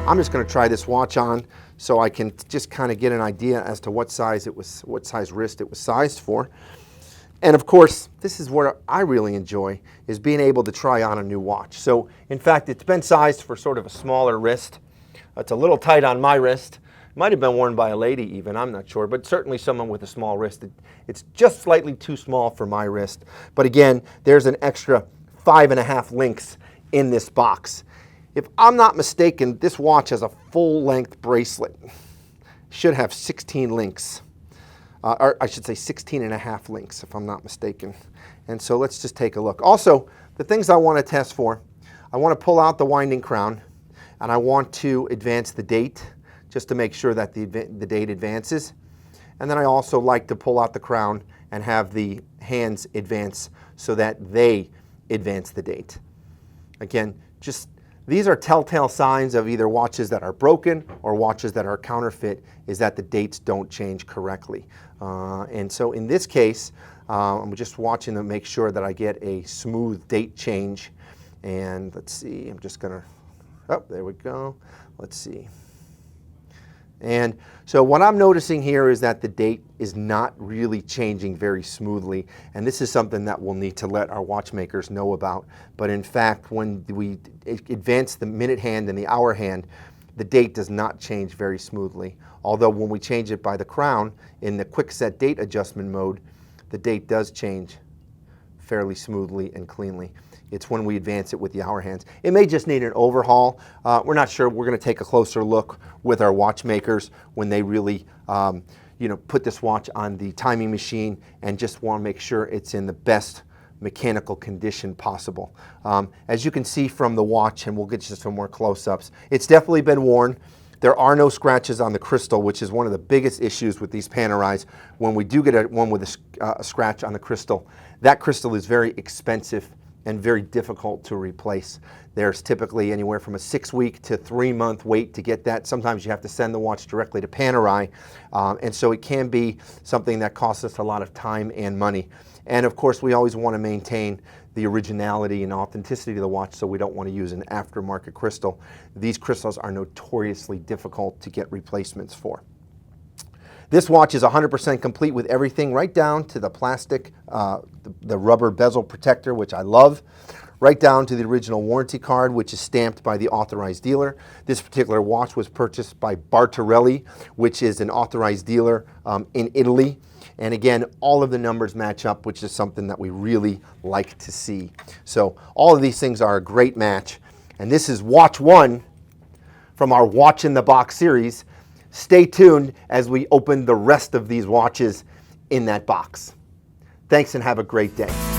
I'm just going to try this watch on so I can just kind of get an idea as to what size wrist it was sized for. And of course, this is what I really enjoy, is being able to try on a new watch. So in fact, it's been sized for sort of a smaller wrist. It's a little tight on my wrist. Might have been worn by a lady even, I'm not sure, but certainly someone with a small wrist. It's just slightly too small for my wrist. But again, there's an extra 5.5 links in this box. If I'm not mistaken, this watch has a full-length bracelet. Should have 16 links. Or I should say 16.5 links, if I'm not mistaken. And so let's just take a look. Also, the things I want to test for, I want to pull out the winding crown, and I want to advance the date, just to make sure that the date advances. And then I also like to pull out the crown and have the hands advance so that they advance the date. Again, these are telltale signs of either watches that are broken or watches that are counterfeit, is that the dates don't change correctly. And so in this case, I'm just watching to make sure that I get a smooth date change. And let's see, I'm just gonna, oh, there we go. Let's see. And so what I'm noticing here is that the date is not really changing very smoothly, and this is something that we'll need to let our watchmakers know about. But in fact, when we advance the minute hand and the hour hand, the date does not change very smoothly. Although when we change it by the crown in the quick set date adjustment mode, the date does change fairly smoothly and cleanly. It's when we advance it with the hour hands. It may just need an overhaul. We're not sure. We're going to take a closer look with our watchmakers when they really put this watch on the timing machine, and just want to make sure it's in the best mechanical condition possible. As you can see from the watch, and we'll get you some more close-ups, it's definitely been worn. There are no scratches on the crystal, which is one of the biggest issues with these Panerais. When we do get one with a scratch on the crystal, that crystal is very expensive and very difficult to replace. There's typically anywhere from a 6-week to 3-month wait to get that. Sometimes you have to send the watch directly to Panerai, and so it can be something that costs us a lot of time and money. And of course, we always want to maintain the originality and authenticity of the watch, so we don't want to use an aftermarket crystal. These crystals are notoriously difficult to get replacements for. This watch is 100% complete with everything, right down to the plastic, the rubber bezel protector, which I love, right down to the original warranty card, which is stamped by the authorized dealer. This particular watch was purchased by Bartarelli, which is an authorized dealer in Italy. And again, all of the numbers match up, which is something that we really like to see. So all of these things are a great match. And this is watch 1 from our Watch in the Box series. Stay tuned as we open the rest of these watches in that box. Thanks and have a great day.